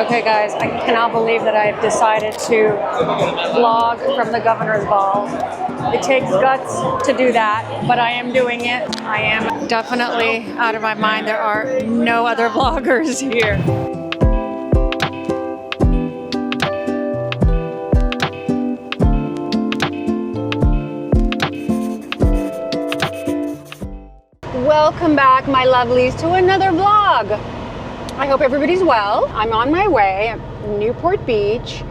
Okay guys, I cannot believe that I've decided to vlog from the governor's ball. It takes guts to do that, but I am doing it. I am definitely out of my mind. There are no other vloggers here. Welcome back, my lovelies, to another vlog. I hope everybody's well. I'm on my way at Newport Beach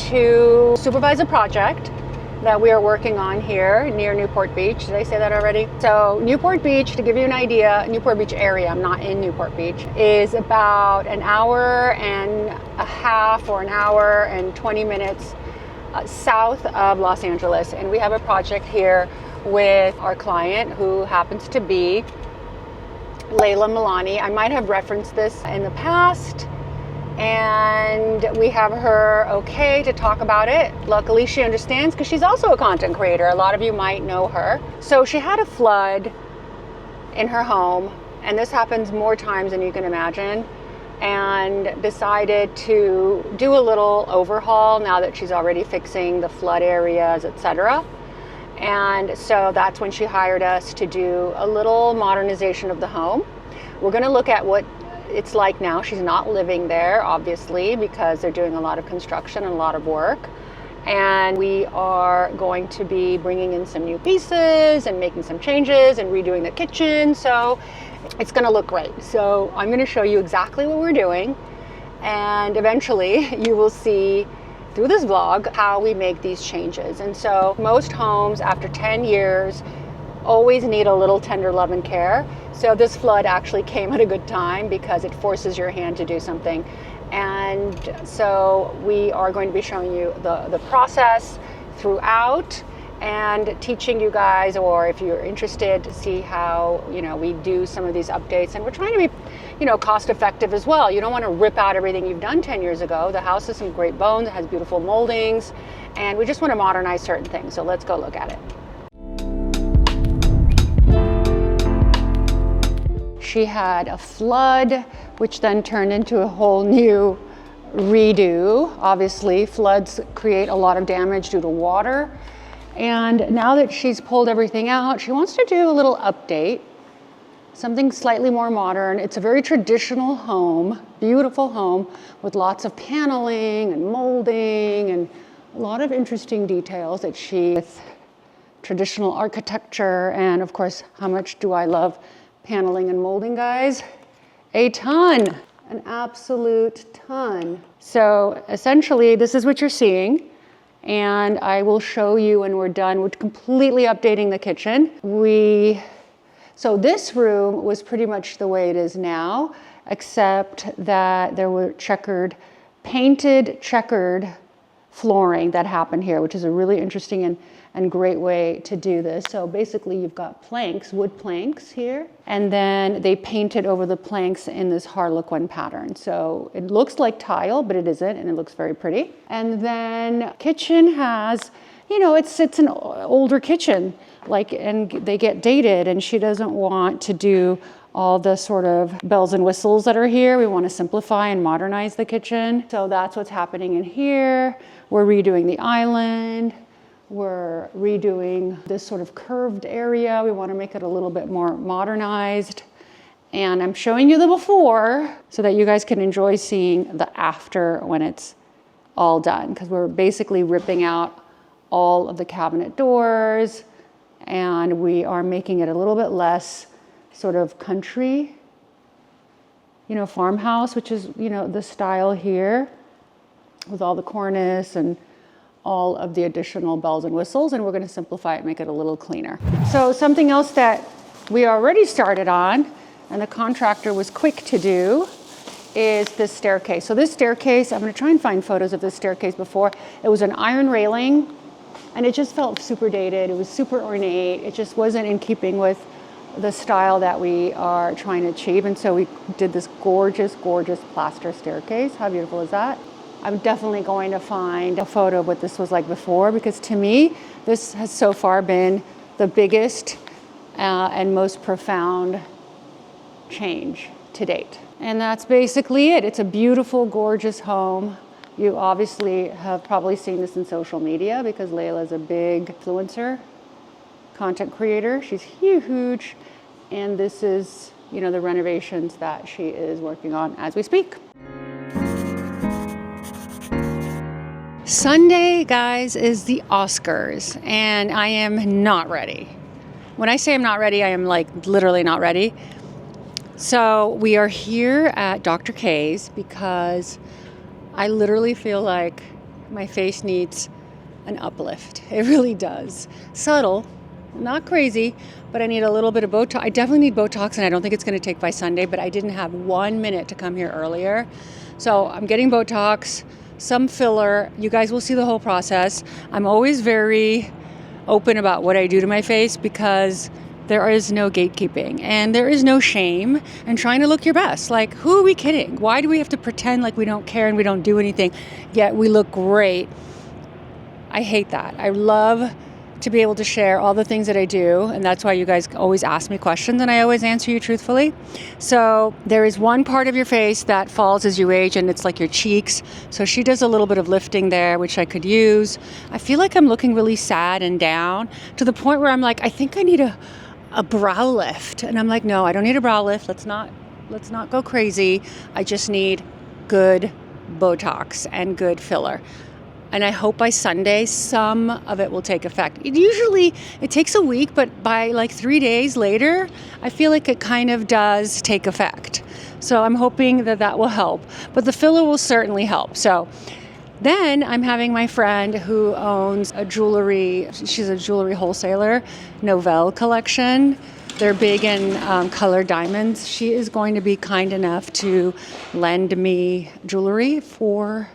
to supervise a project that we are working on here near Newport Beach. Did I say that already? So Newport Beach, to give you an idea, Newport Beach area, I'm not in Newport Beach, is about an hour and a half or an hour and 20 minutes south of Los Angeles. And we have a project here with our client who happens to be Layla Milani. I might have referenced this in the past, and we have her okay to talk about it. Luckily, she understands because she's also a content creator. A lot of you might know her. So she had a flood in her home, and this happens more times than you can imagine, and decided to do a little overhaul now that she's already fixing the flood areas, etc. And so that's when she hired us to do a little modernization of the home. We're going to look at what it's like now. She's not living there, obviously, because they're doing a lot of construction and a lot of work. And we are going to be bringing in some new pieces and making some changes and redoing the kitchen. So it's going to look great. So I'm going to show you exactly what we're doing. And eventually you will see through this vlog how we make these changes. And so most homes after 10 years always need a little tender love and care. So this flood actually came at a good time because it forces your hand to do something. And so we are going to be showing you the process throughout and teaching you guys, or if you're interested to see how, we do some of these updates. And we're trying to be, cost effective as well. You don't want to rip out everything you've done 10 years ago. The house has some great bones, it has beautiful moldings, and we just want to modernize certain things. So let's go look at it. She had a flood, which then turned into a whole new redo. Obviously, floods create a lot of damage due to water. And now that she's pulled everything out, she wants to do a little update, something slightly more modern. It's a very traditional home, beautiful home with lots of paneling and molding and a lot of interesting details that with traditional architecture. And of course, how much do I love paneling and molding, guys? A ton, an absolute ton. So essentially, this is what you're seeing. And I will show you when we're done. We're completely updating the kitchen. So this room was pretty much the way it is now, except that there were painted checkered flooring that happened here, which is a really interesting and great way to do this. So basically you've got planks, wood planks here, and then they painted over the planks in this Harlequin pattern. So it looks like tile, but it isn't, and it looks very pretty. And then kitchen has, it's an older kitchen, and they get dated, and she doesn't want to do all the sort of bells and whistles that are here. We want to simplify and modernize the kitchen. So that's what's happening in here. We're redoing the island. We're redoing this sort of curved area. We want to make it a little bit more modernized. And I'm showing you the before so that you guys can enjoy seeing the after when it's all done, because we're basically ripping out all of the cabinet doors, and we are making it a little bit less sort of country, farmhouse, which is, the style here with all the cornice and all of the additional bells and whistles, and we're going to simplify it, make it a little cleaner. So something else that we already started on, and the contractor was quick to do, is this staircase. So this staircase, I'm going to try and find photos of this staircase before. It was an iron railing, and it just felt super dated. It was super ornate. It just wasn't in keeping with the style that we are trying to achieve. And so we did this gorgeous, gorgeous plaster staircase. How beautiful is that? I'm definitely going to find a photo of what this was like before, because to me, this has so far been the biggest and most profound change to date. And that's basically it. It's a beautiful, gorgeous home. You obviously have probably seen this in social media because Layla is a big influencer, content creator. She's huge. And this is, you know, the renovations that she is working on as we speak. Sunday, guys, is the Oscars, and I am not ready. When I say I'm not ready, I am like literally not ready. So we are here at Dr. K's because I literally feel like my face needs an uplift. It really does. Subtle, not crazy, but I need a little bit of Botox. I definitely need Botox, and I don't think it's going to take by Sunday, but I didn't have 1 minute to come here earlier. So I'm getting Botox, some filler. You guys will see the whole process. I'm always very open about what I do to my face because there is no gatekeeping and there is no shame in trying to look your best. Like, who are we kidding? Why do we have to pretend like we don't care and we don't do anything, yet we look great? I hate that. I love to be able to share all the things that I do, and that's why you guys always ask me questions and I always answer you truthfully. So there is one part of your face that falls as you age, and it's like your cheeks. So she does a little bit of lifting there, which I could use. I feel like I'm looking really sad and down to the point where I'm like, I think I need a brow lift. And I'm like, no, I don't need a brow lift. Let's not go crazy. I just need good Botox and good filler. And I hope by Sunday, some of it will take effect. It takes a week, but by like 3 days later, I feel like it kind of does take effect. So I'm hoping that will help, but the filler will certainly help. So then I'm having my friend who owns she's a jewelry wholesaler, Novell Collection. They're big in colored diamonds. She is going to be kind enough to lend me jewelry for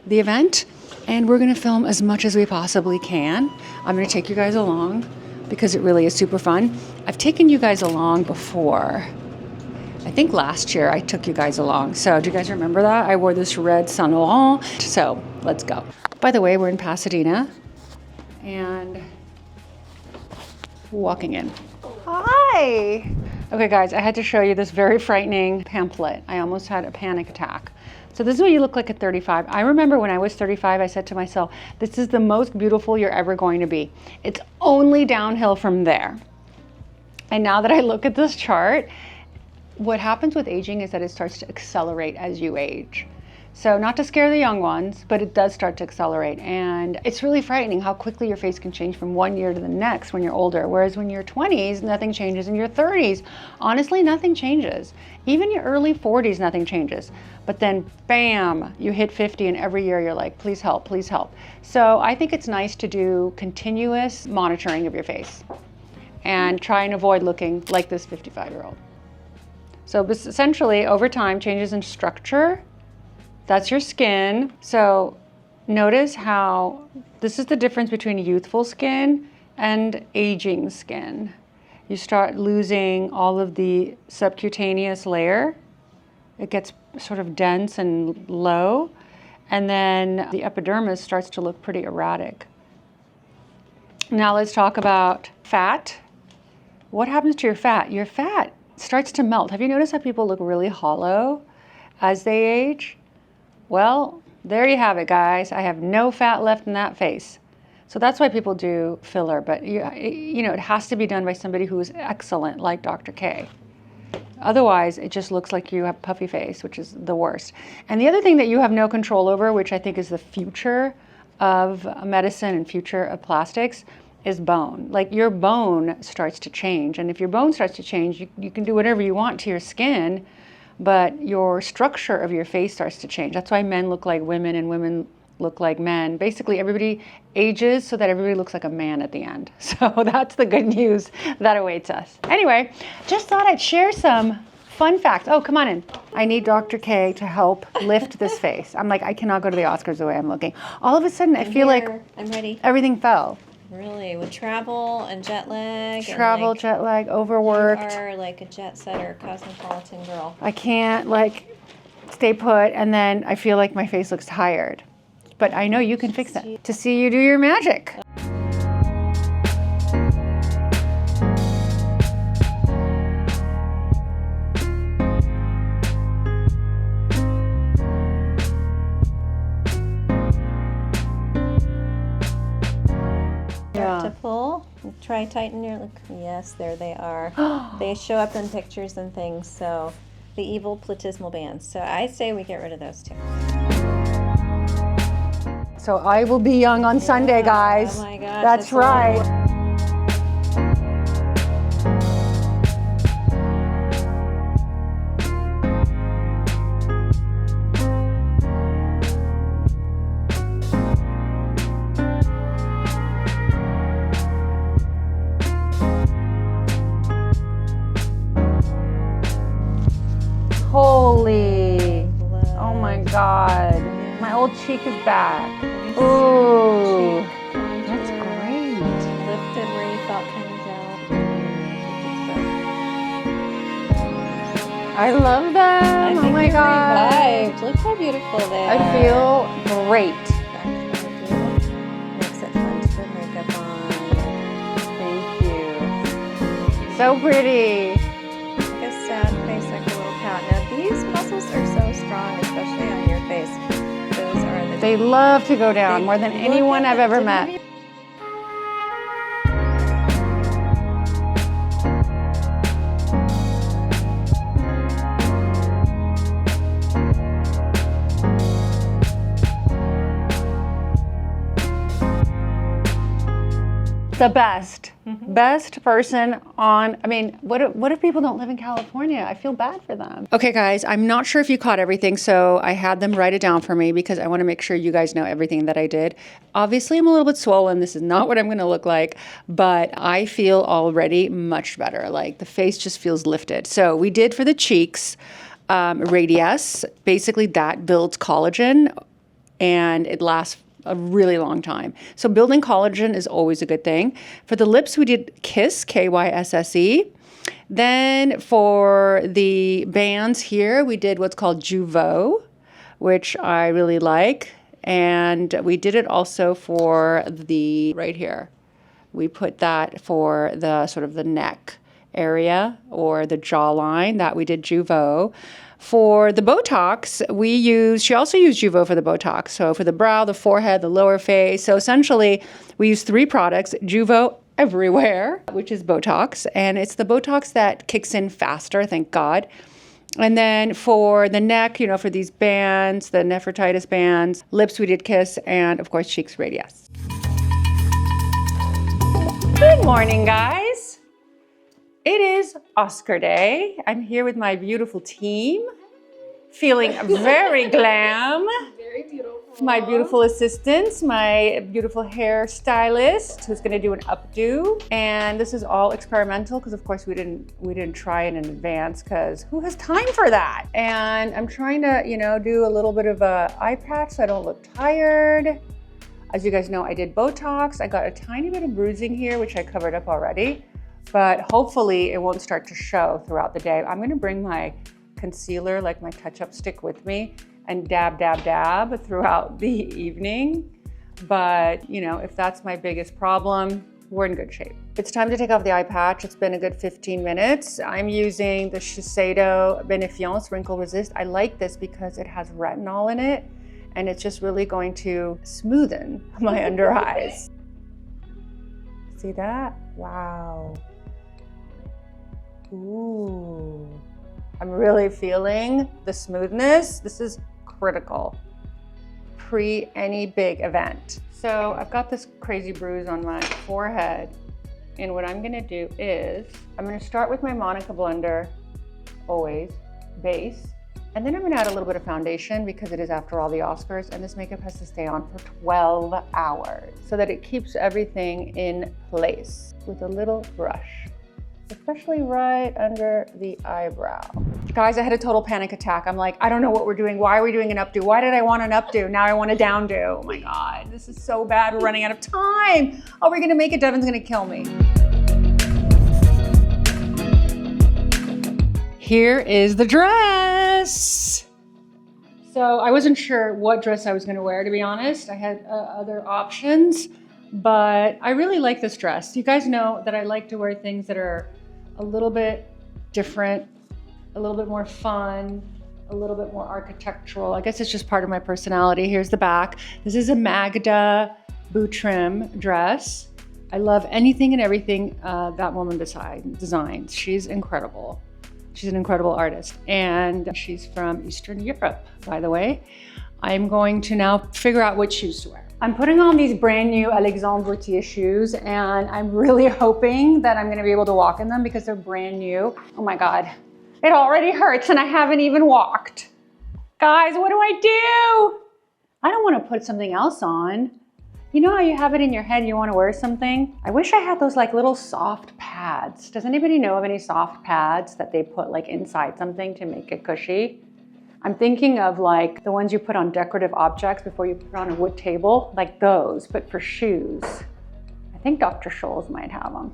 the event. And we're going to film as much as we possibly can. I'm going to take you guys along because it really is super fun. I've taken you guys along before. I think last year I took you guys along. So do you guys remember that? I wore this red Saint Laurent. So let's go. By the way, we're in Pasadena and walking in. Hi. Okay, guys, I had to show you this very frightening pamphlet. I almost had a panic attack. So this is what you look like at 35. I remember when I was 35, I said to myself, this is the most beautiful you're ever going to be. It's only downhill from there. And now that I look at this chart, what happens with aging is that it starts to accelerate as you age. So not to scare the young ones, but it does start to accelerate. And it's really frightening how quickly your face can change from one year to the next when you're older. Whereas when you're 20s, nothing changes. In your 30s, honestly, nothing changes. Even your early 40s, nothing changes. But then, bam, you hit 50 and every year you're like, please help, please help. So I think it's nice to do continuous monitoring of your face and try and avoid looking like this 55-year-old. So essentially, over time, changes in structure. That's your skin. So notice how this is the difference between youthful skin and aging skin. You start losing all of the subcutaneous layer. It gets sort of dense and low. And then the epidermis starts to look pretty erratic. Now let's talk about fat. What happens to your fat? Your fat starts to melt. Have you noticed how people look really hollow as they age? Well, there you have it, guys. I have no fat left in that face. So that's why people do filler, but you know, it has to be done by somebody who is excellent, like Dr. K. Otherwise, it just looks like you have a puffy face, which is the worst. And the other thing that you have no control over, which I think is the future of medicine and future of plastics, is bone. Like your bone starts to change. And if your bone starts to change, you can do whatever you want to your skin, but your structure of your face starts to change. That's why men look like women and women look like men. Basically, everybody ages so that everybody looks like a man at the end. So that's the good news that awaits us. Anyway, just thought I'd share some fun facts. Oh, come on in. I need Dr. K to help lift this face. I'm like, I cannot go to the Oscars the way I'm looking. All of a sudden, I feel like I'm ready. Everything fell. Really, with travel and jet lag. Travel, jet lag, overworked. You are like a jet setter, cosmopolitan girl. I can't like stay put, and then I feel like my face looks tired. But I know you can fix that. To see you do your magic. Try tighten your look. Yes, there they are. They show up in pictures and things. So the evil platysmal bands. So I say we get rid of those two. So I will be young on Sunday, guys. Oh my gosh. That's right. Holy, oh my God. My old cheek is back. Ooh, that's great. Lifted where you felt kind of gel. I love them. Oh my God. Revived. Look how beautiful they are. I feel great. Makes it fun to put makeup on. Thank you. So pretty. Like a sad face, like a little cat. Now these muscles are so strong, especially on your face. Those are the. They love to go down more than anyone I've ever met. The best person on, I mean, what if people don't live in California? I feel bad for them. Okay, guys, I'm not sure if you caught everything, so I had them write it down for me because I want to make sure you guys know everything that I did. Obviously, I'm a little bit swollen. This is not what I'm going to look like, but I feel already much better. Like the face just feels lifted. So we did for the cheeks, Radius. Basically, that builds collagen and it lasts a really long time. So building collagen is always a good thing. For the lips, we did Kiss, Kysse. Then for the bands here, we did what's called Jeuveau, which I really like. And we did it also for the right here. We put that for the sort of the neck area or the jawline, that we did Jeuveau. For the Botox, she also used Jeuveau for the Botox. So for the brow, the forehead, the lower face. So essentially, we use 3 products, Jeuveau everywhere, which is Botox. And it's the Botox that kicks in faster, thank God. And then for the neck, for these bands, the nephritis bands, lips, we did Kiss, and of course, cheeks, Radius. Good morning, guys. It is Oscar Day. I'm here with my beautiful team, feeling very glam. Very beautiful. My beautiful assistants, my beautiful hairstylist, who's going to do an updo. And this is all experimental because, of course, we didn't try it in advance because who has time for that? And I'm trying to, do a little bit of a eye patch so I don't look tired. As you guys know, I did Botox. I got a tiny bit of bruising here, which I covered up already. But hopefully it won't start to show throughout the day. I'm gonna bring my concealer, like my touch-up stick with me and dab, dab, dab throughout the evening. But, if that's my biggest problem, we're in good shape. It's time to take off the eye patch. It's been a good 15 minutes. I'm using the Shiseido Benefiance Wrinkle Resist. I like this because it has retinol in it and it's just really going to smoothen my under eyes. See that? Wow. Ooh, I'm really feeling the smoothness. This is critical pre any big event. So I've got this crazy bruise on my forehead. And what I'm gonna do is, I'm gonna start with my Monica blender, always, base. And then I'm gonna add a little bit of foundation because it is, after all, the Oscars, and this makeup has to stay on for 12 hours so that it keeps everything in place with a little brush, especially right under the eyebrow. Guys, I had a total panic attack. I'm like, I don't know what we're doing. Why are we doing an updo? Why did I want an updo? Now I want a downdo. Oh my God, this is so bad. We're running out of time. Oh, we're gonna make it. Devin's gonna kill me. Here is the dress. So I wasn't sure what dress I was gonna wear, to be honest. I had other options, but I really like this dress. You guys know that I like to wear things that are a little bit different, a little bit more fun, a little bit more architectural. I guess it's just part of my personality. Here's the back. This is a Magda boot trim dress. I love anything and everything that woman designs. She's incredible. She's an incredible artist. And she's from Eastern Europe, by the way. I'm going to now figure out which shoes to wear. I'm putting on these brand new Alexandre Vauthier shoes, and I'm really hoping that I'm gonna be able to walk in them because they're brand new. Oh my God, it already hurts and I haven't even walked. Guys, what do I do? I don't wanna put something else on. You know how you have it in your head, you wanna wear something? I wish I had those like little soft pads. Does anybody know of any soft pads that they put like inside something to make it cushy? I'm thinking of like the ones you put on decorative objects before you put it on a wood table, like those, but for shoes. I think Dr. Scholl's might have them.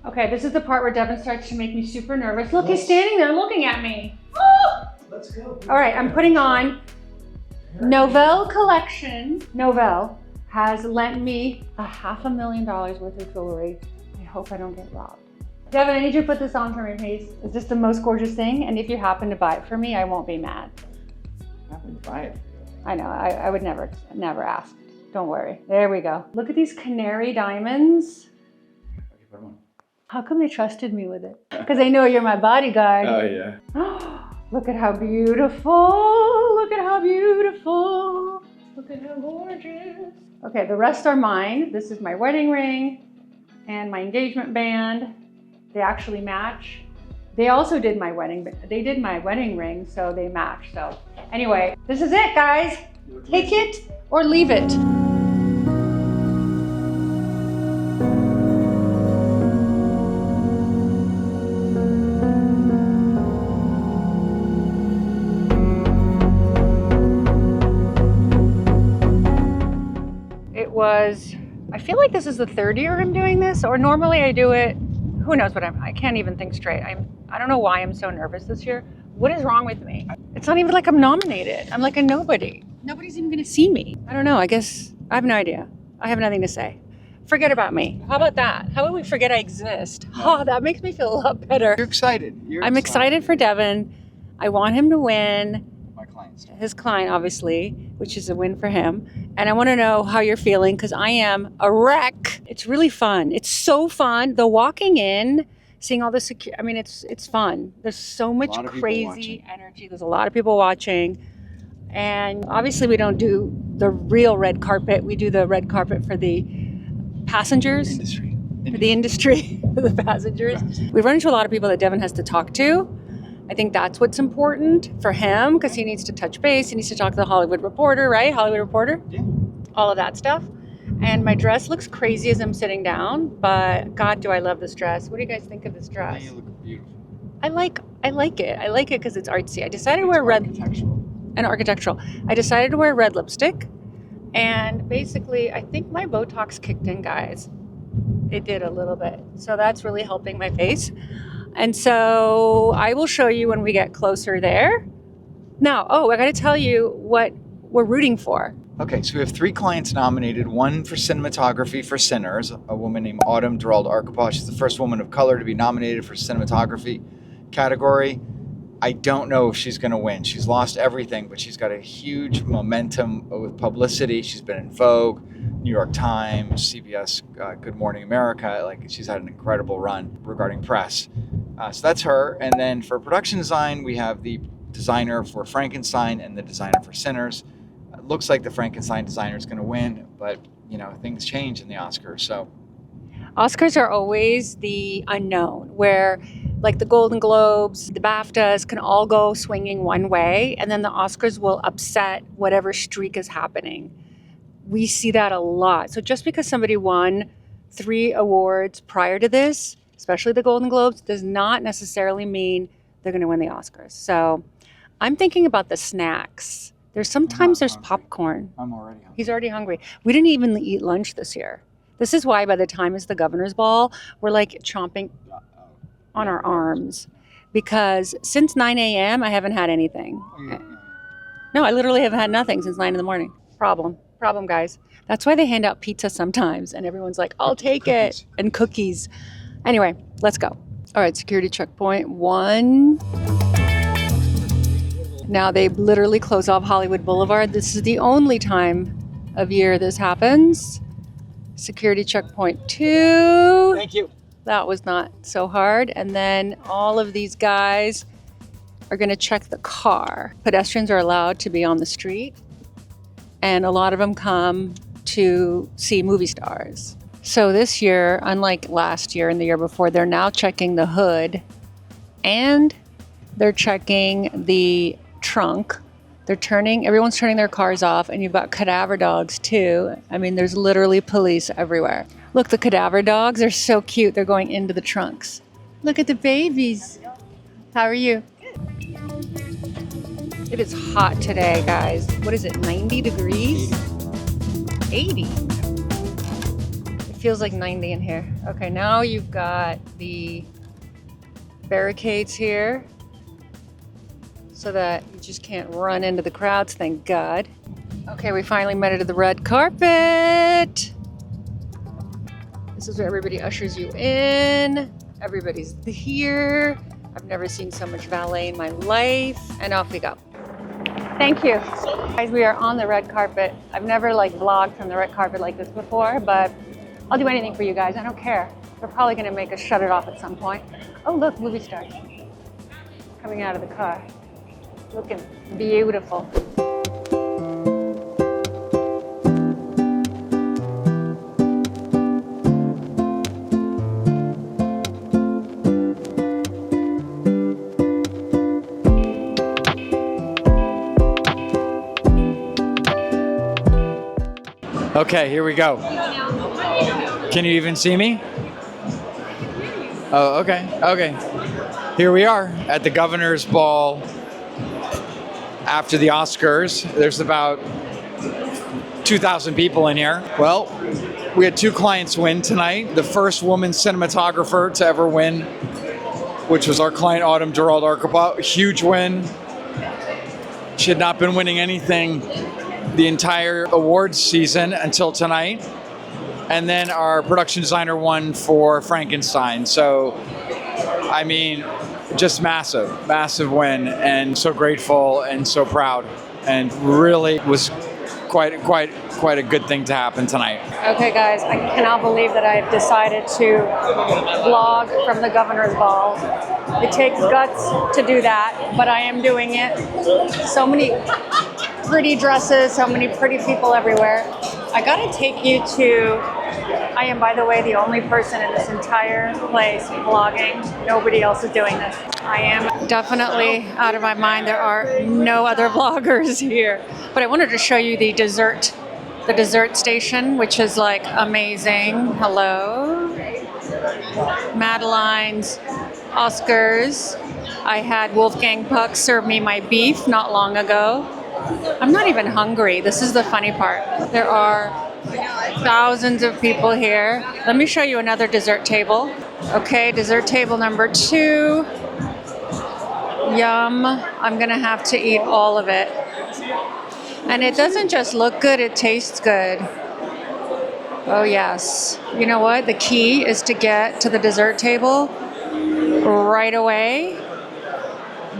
Okay, this is the part where Devin starts to make me super nervous. Look, he's standing there looking at me. Oh! Let's go. All right, I'm putting on Novell collection. Novell has lent me $500,000 worth of jewelry. I hope I don't get robbed. Devin, I need you to put this on for me, please. Is this the most gorgeous thing? And if you happen to buy it for me, I won't be mad. Buy it. I know, I would never ask. Don't worry. There we go. Look at these canary diamonds. Okay, put them on. How come they trusted me with it? Because they know you're my bodyguard. Oh yeah. Look at how beautiful. Look at how beautiful. Look at how gorgeous. Okay, the rest are mine. This is my wedding ring and my engagement band. They actually match. They also did my wedding ring, so they match. So anyway, this is it, guys. Take it or leave it. I feel like this is the third year I'm doing this, or normally I do it, who knows what I can't even think straight. I don't know why I'm so nervous this year. What is wrong with me? It's not even like I'm nominated. I'm like a nobody. Nobody's even gonna see me. I don't know, I guess, I have no idea. I have nothing to say. Forget about me. How about that? How about we forget I exist? Oh, that makes me feel a lot better. You're excited. I'm excited for Devin. I want him to win. My clients. His client, obviously, which is a win for him. And I want to know how you're feeling because I am a wreck. It's really fun. It's so fun. The walking in, seeing all the it's fun. There's so much crazy energy. There's a lot of people watching. And obviously we don't do the real red carpet. We do the red carpet for the passengers. Industry. For the industry, for the passengers. We run into a lot of people that Devin has to talk to. I think that's what's important for him because he needs to touch base. He needs to talk to the Hollywood Reporter, right? Hollywood Reporter? Yeah. All of that stuff. And my dress looks crazy as I'm sitting down, but God, do I love this dress. What do you guys think of this dress? You look beautiful. I like it. I like it because it's artsy. I decided to wear red. Architectural. I decided to wear red lipstick. And basically, I think my Botox kicked in, guys. It did a little bit. So that's really helping my face. And so I will show you when we get closer there. Now, I got to tell you what we're rooting for. Okay, so we have 3 clients nominated. One for cinematography for Sinners, a woman named Autumn Durald Arkapaw. She's the first woman of color to be nominated for cinematography category. I don't know if she's going to win. She's lost everything, but she's got a huge momentum with publicity. She's been in Vogue, New York Times, CBS, Good Morning America. Like, she's had an incredible run regarding press. So that's her. And then for production design, we have the designer for Frankenstein and the designer for Sinners. It looks like the Frankenstein designer is going to win, but things change in the Oscars. So Oscars are always the unknown, where like the Golden Globes, the BAFTAs can all go swinging one way, and then the Oscars will upset whatever streak is happening. We see that a lot. So just because somebody won 3 awards prior to this, especially the Golden Globes, does not necessarily mean they're going to win the Oscars. So I'm thinking about the snacks. There's popcorn. I'm already hungry. He's already hungry. We didn't even eat lunch this year. This is why by the time it's the governor's ball, we're like chomping on our arms. Because since 9 a.m., I haven't had anything. No, I literally have had nothing since 9 in the morning. Problem, guys. That's why they hand out pizza sometimes, and everyone's like, I'll take it. And cookies. Anyway, let's go. All right, security checkpoint 1. Now they literally close off Hollywood Boulevard. This is the only time of year this happens. Security checkpoint 2. Thank you. That was not so hard. And then all of these guys are going to check the car. Pedestrians are allowed to be on the street, and a lot of them come to see movie stars. So this year, unlike last year and the year before, they're now checking the hood and they're checking the trunk. Everyone's turning their cars off, and you've got cadaver dogs too. I mean, there's literally police everywhere. Look, the cadaver dogs are so cute. They're going into the trunks. Look at the babies. How are you? It is hot today, guys. What is it, 90 degrees? 80. It feels like 90 in here. Okay, now you've got the barricades here so that you just can't run into the crowds, thank God. Okay, we finally made it to the red carpet. This is where everybody ushers you in. Everybody's here. I've never seen so much valet in my life. And off we go. Thank you. Guys, we are on the red carpet. I've never vlogged from the red carpet like this before, but I'll do anything for you guys. I don't care. They're probably gonna make us shut it off at some point. Oh, look, movie stars coming out of the car. Looking beautiful. Okay, here we go. Can you even see me? Oh, okay. Okay. Here we are at the governor's ball after the Oscars. There's about 2,000 people in here. Well, we had 2 clients win tonight. The first woman cinematographer to ever win, which was our client Autumn Gerald Arkapaw. Huge win. She had not been winning anything the entire awards season until tonight. And then our production designer won for Frankenstein. So, I mean, just massive win, and so grateful and so proud, and really was quite a good thing to happen tonight. Okay, guys, I cannot believe that I've decided to vlog from the governor's ball. It takes guts to do that, but I am doing it. So many pretty dresses, so many pretty people everywhere. I gotta take you to, I am, by the way, the only person in this entire place vlogging. Nobody else is doing this. I am definitely out of my mind. There are no other vloggers here. But I wanted to show you the dessert station, which is amazing. Hello. Madeline's Oscars. I had Wolfgang Puck serve me my beef not long ago. I'm not even hungry. This is the funny part. There are thousands of people here. Let me show you another dessert table. Okay, dessert table number 2. Yum. I'm gonna have to eat all of it. And it doesn't just look good, it tastes good. Oh yes. You know what? The key is to get to the dessert table right away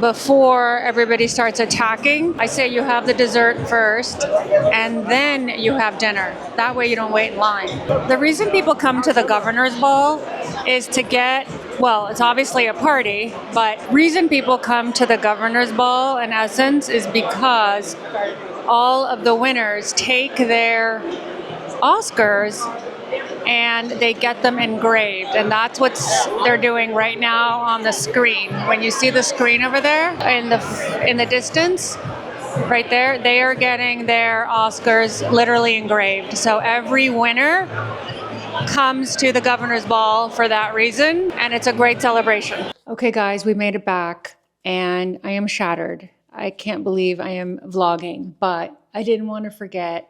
before everybody starts attacking. I say you have the dessert first and then you have dinner. That way you don't wait in line. The reason people come to the governor's ball is to get, well, it's obviously a party, but reason people come to the governor's ball in essence is because all of the winners take their Oscars and they get them engraved, and that's what they're doing right now on the screen. When you see the screen over there in the distance, right there, they are getting their Oscars literally engraved. So every winner comes to the governor's ball for that reason, and it's a great celebration. Okay, guys, we made it back, and I am shattered. I can't believe I am vlogging, but I didn't want to forget.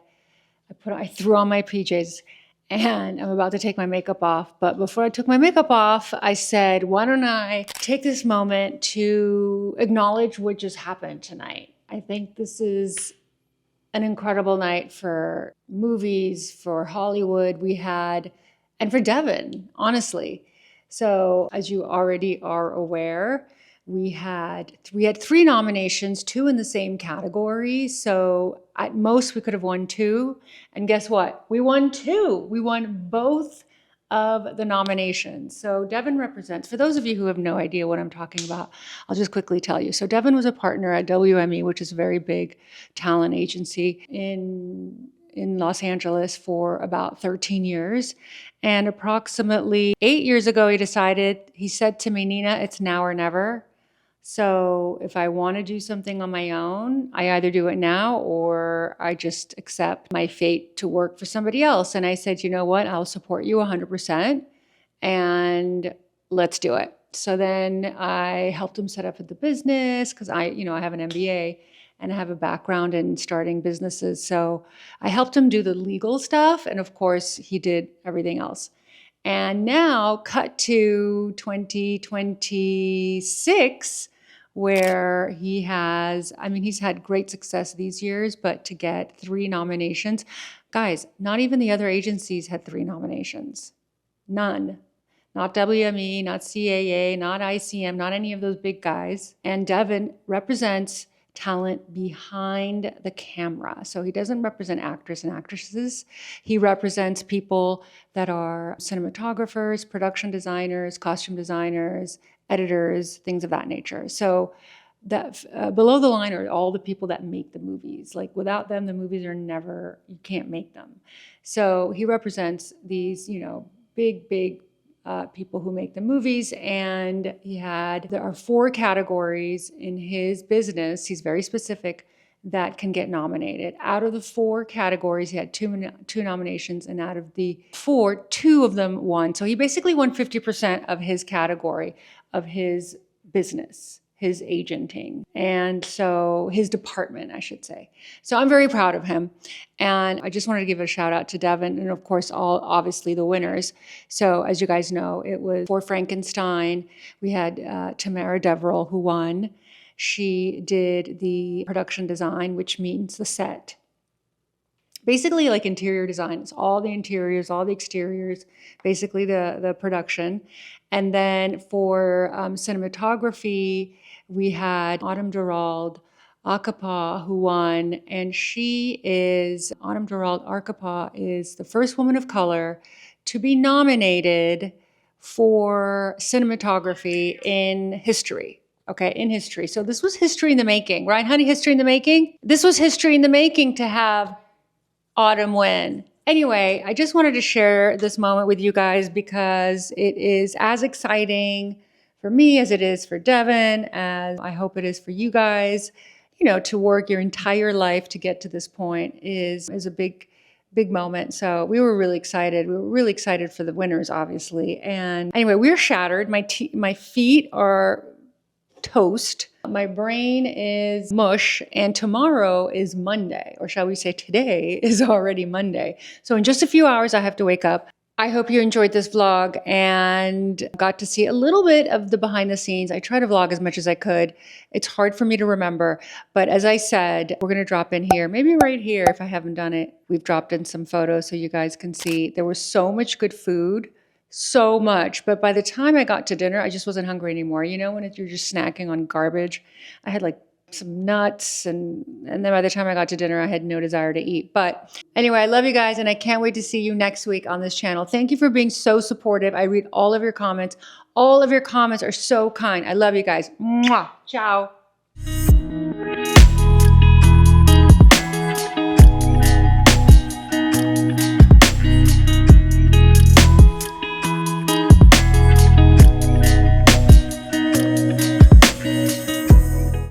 I threw on my PJs. And I'm about to take my makeup off. But before I took my makeup off, I said, why don't I take this moment to acknowledge what just happened tonight? I think this is an incredible night for movies, for Hollywood and for Devon, honestly. So as you already are aware, We had 3 nominations, 2 in the same category. So at most we could have won 2. And guess what? We won 2. We won both of the nominations. So Devin represents, for those of you who have no idea what I'm talking about, I'll just quickly tell you. So Devin was a partner at WME, which is a very big talent agency in Los Angeles for about 13 years. And approximately 8 years ago, he said to me, Nina, it's now or never. So if I want to do something on my own, I either do it now or I just accept my fate to work for somebody else. And I said, you know what? I'll support you 100% and let's do it. So then I helped him set up the business because I have an MBA and I have a background in starting businesses. So I helped him do the legal stuff. And of course, he did everything else. And now cut to 2026, where he's had great success these years, but to get 3 nominations, guys, not even the other agencies had 3 nominations. None. Not WME, not CAA, not ICM, not any of those big guys. And Devin represents talent behind the camera. So he doesn't represent actors and actresses. He represents people that are cinematographers, production designers, costume designers, editors, things of that nature. So that below the line are all the people that make the movies. Like without them, the movies are never, you can't make them. So he represents these, big people who make the movies. And there are 4 categories in his business. He's very specific that can get nominated. Out of the 4 categories, he had two nominations, and out of the 4, 2 of them won. So he basically won 50% of his category of his business, his agenting, and so his department, I should say. So I'm very proud of him. And I just wanted to give a shout out to Devin and of course, obviously the winners. So as you guys know, it was for Frankenstein. We had Tamara Deverell who won. She did the production design, which means the set. Basically like interior design. It's all the interiors, all the exteriors, basically the production. And then for cinematography, we had Autumn Durald Akapa who won. And Autumn Durald Akapa is the first woman of color to be nominated for cinematography in history. Okay, in history. So this was history in the making, right, honey? History in the making? This was history in the making to have Autumn win. Anyway, I just wanted to share this moment with you guys because it is as exciting for me as it is for Devin, as I hope it is for you guys. To work your entire life to get to this point is a big moment. So we were really excited. We were really excited for the winners, obviously. And anyway, we're shattered. My feet are toast. My brain is mush, and tomorrow is Monday, or shall we say today is already Monday. So in just a few hours, I have to wake up. I hope you enjoyed this vlog and got to see a little bit of the behind the scenes. I try to vlog as much as I could. It's hard for me to remember, but as I said, we're gonna drop in here, maybe right here if I haven't done it. We've dropped in some photos so you guys can see. There was so much good food. So much. But by the time I got to dinner, I just wasn't hungry anymore. When you're just snacking on garbage, I had like some nuts and then by the time I got to dinner, I had no desire to eat. But anyway, I love you guys and I can't wait to see you next week on this channel. Thank you for being so supportive. I read all of your comments. All of your comments are so kind. I love you guys. Mwah. Ciao.